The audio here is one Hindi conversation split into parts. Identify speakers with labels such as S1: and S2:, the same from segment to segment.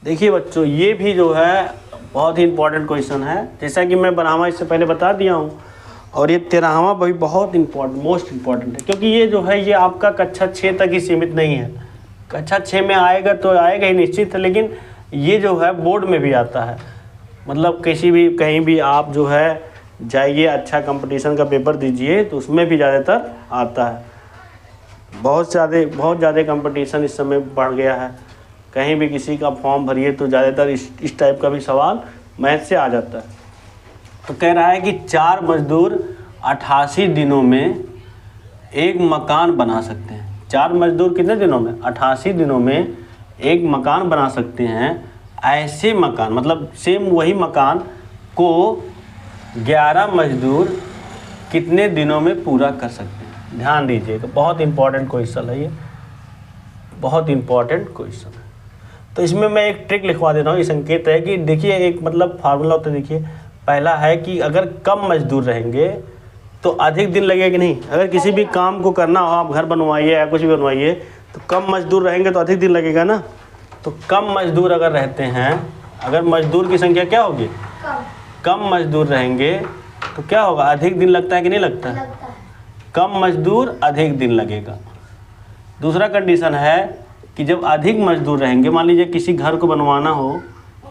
S1: देखिए बच्चों, ये भी जो है बहुत ही इंपॉर्टेंट क्वेश्चन है, जैसा कि मैं 12वां इससे पहले बता दिया हूँ, और ये 13वां भी बहुत इंपॉर्टेंट, मोस्ट इंपॉर्टेंट है, क्योंकि ये जो है ये आपका कक्षा 6 तक ही सीमित नहीं है। कक्षा 6 में आएगा तो आएगा ही निश्चित है, लेकिन ये जो है बोर्ड में भी आता है। मतलब किसी भी कहीं भी आप जो है जाइए, अच्छा कंपटीशन का पेपर दीजिए तो उसमें भी ज़्यादातर आता है। बहुत ज़्यादा कंपटीशन इस समय बढ़ गया है। कहीं भी किसी का फॉर्म भरिए तो ज़्यादातर इस टाइप का भी सवाल मैथ से आ जाता है। तो कह रहा है कि 4 मजदूर 88 दिनों में एक मकान बना सकते हैं। 4 मजदूर कितने दिनों में? 88 दिनों में एक मकान बना सकते हैं। ऐसे मकान, मतलब सेम वही मकान को 11 मजदूर कितने दिनों में पूरा कर सकते हैं? ध्यान दीजिएगा, बहुत इंपॉर्टेंट क्वेश्चन है ये, बहुत इंपॉर्टेंट क्वेश्चन है। तो इसमें मैं एक ट्रिक लिखवा दे रहा हूँ। ये संकेत है कि देखिए, एक मतलब फार्मूला होता है। देखिए, पहला है कि अगर कम मजदूर रहेंगे तो अधिक दिन लगेगा कि नहीं। अगर किसी भी काम को करना हो, आप घर बनवाइए या कुछ भी बनवाइए, तो कम मजदूर रहेंगे तो अधिक दिन लगेगा ना। तो कम मजदूर अगर रहते हैं, अगर मजदूर की संख्या क्या होगी? कम मजदूर रहेंगे तो क्या होगा? अधिक दिन लगता है कि नहीं लगता है? कम मजदूर अधिक दिन लगेगा। दूसरा कंडीशन है कि जब अधिक मजदूर रहेंगे, मान लीजिए किसी घर को बनवाना हो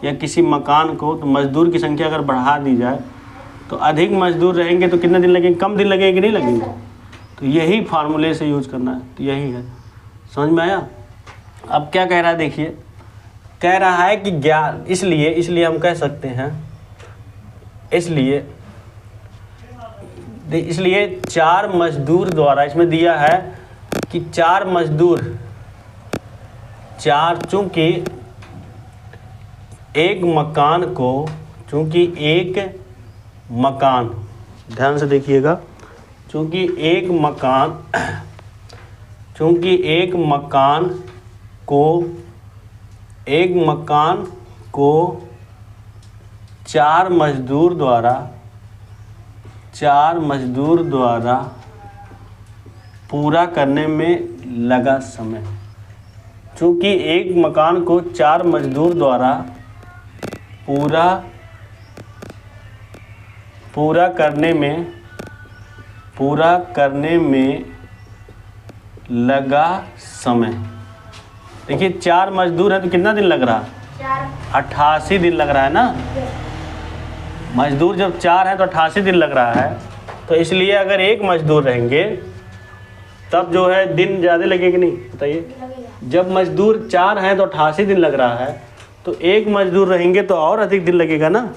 S1: या किसी मकान को, तो मजदूर की संख्या अगर बढ़ा दी जाए तो अधिक मजदूर रहेंगे तो कितने दिन लगेंगे? कम दिन लगेंगे कि नहीं लगेंगे? तो यही फार्मूले से यूज करना है। तो यही है, समझ में आया? अब क्या कह रहा है देखिए, कह रहा है कि इसलिए हम कह सकते हैं, इसलिए 4 मजदूर द्वारा, इसमें दिया है कि 4 मजदूर, चूँकि एक मकान, ध्यान से देखिएगा, चूँकि एक मकान को 4 मजदूर द्वारा पूरा करने में लगा समय। चूँकि एक मकान को 4 मजदूर द्वारा पूरा करने में लगा समय। देखिए, 4 मजदूर है तो कितना दिन लग रहा? 88 दिन लग रहा है ना। मजदूर जब 4 है तो 88 दिन लग रहा है। तो इसलिए अगर एक मजदूर रहेंगे तब जो है दिन ज़्यादा लगेगा नहीं? बताइए, जब मजदूर 4 हैं तो 88 दिन लग रहा है, तो एक मजदूर रहेंगे तो और अधिक दिन लगेगा ना।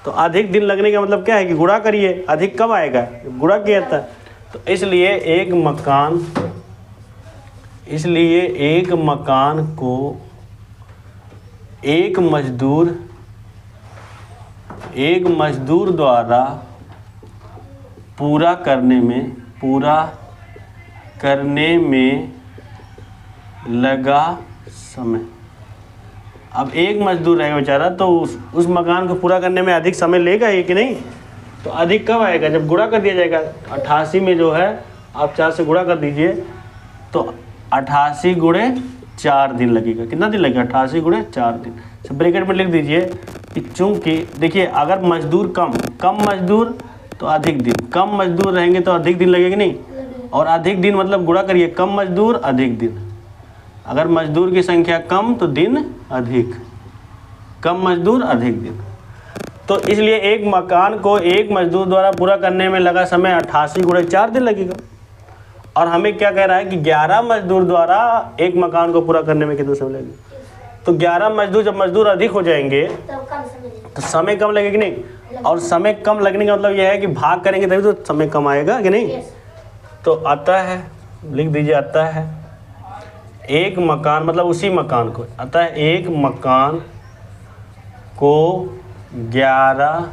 S1: तो अधिक दिन लगने का मतलब क्या है कि गुणा करिए, अधिक कब आएगा? गुणा किया जाता है। तो इसलिए एक मकान को एक मजदूर द्वारा पूरा करने में लगा समय। अब एक मजदूर रहेगा बेचारा, तो उस मकान को पूरा करने में अधिक समय लेगा ही कि नहीं। तो अधिक कब आएगा? जब गुणा कर दिया जाएगा। 88 में जो है आप 4 से गुणा कर दीजिए, तो 88 गुणे 4 दिन लगेगा। कितना दिन लगेगा? 88 गुणे 4 दिन। तो ब्रैकेट में लिख दीजिए कि चूँकि देखिए, अगर मजदूर कम मजदूर तो अधिक दिन, कम मजदूर रहेंगे तो अधिक दिन लगेगा नहीं। और अधिक दिन मतलब गुणा करिए, कम मजदूर अधिक दिन। अगर मजदूर की संख्या कम तो दिन अधिक, कम मजदूर अधिक दिन। तो इसलिए एक मकान को एक मजदूर द्वारा पूरा करने में लगा समय 88 गुणे 4 दिन लगेगा। और हमें क्या कह रहा है कि 11 मजदूर द्वारा एक मकान को पूरा करने में कितना समय लगेगा? तो 11 मजदूर, जब मजदूर अधिक हो जाएंगे तो समय कम लगेगा कि नहीं। और समय कम लगने का मतलब यह है कि भाग करेंगे तभी तो समय कम आएगा कि नहीं। तो आता है, लिख दीजिए, आता है एक मकान, मतलब उसी मकान को, अतः एक मकान को 11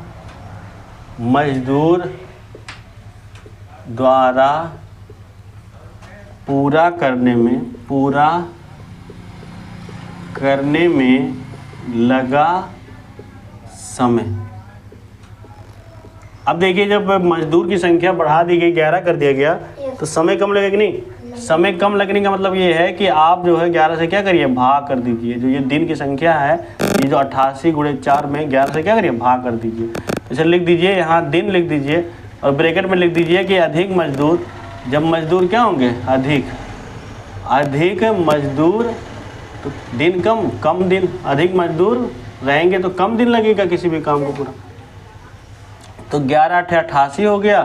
S1: मजदूर द्वारा पूरा करने में लगा समय। अब देखिए, जब मजदूर की संख्या बढ़ा दी गई, 11 कर दिया गया, तो समय कम लगेगा कि नहीं। समय कम लगने का मतलब ये है कि आप जो है 11 से क्या करिए, भाग कर दीजिए। जो ये दिन की संख्या है, ये जो 88 × 4 में 11 से क्या करिए, भाग कर दीजिए। इसे लिख दीजिए, यहाँ दिन लिख दीजिए और ब्रैकेट में लिख दीजिए कि अधिक मजदूर। जब मजदूर क्या होंगे, अधिक मजदूर, तो दिन कम दिन, अधिक मजदूर रहेंगे तो कम दिन लगेगा किसी भी काम को पूरा। तो 11 × 8 = 88 हो गया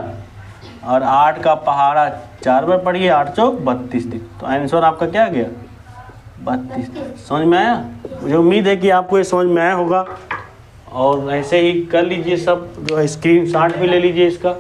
S1: और 8 का पहाड़ा 4 बार पढ़िए, 8 चौक 32 दिन। तो आंसर आपका क्या आ गया, 32। समझ में आया? मुझे उम्मीद है कि आपको ये समझ में आया होगा। और ऐसे ही कर लीजिए सब, जो है स्क्रीनशॉट भी ले लीजिए इसका।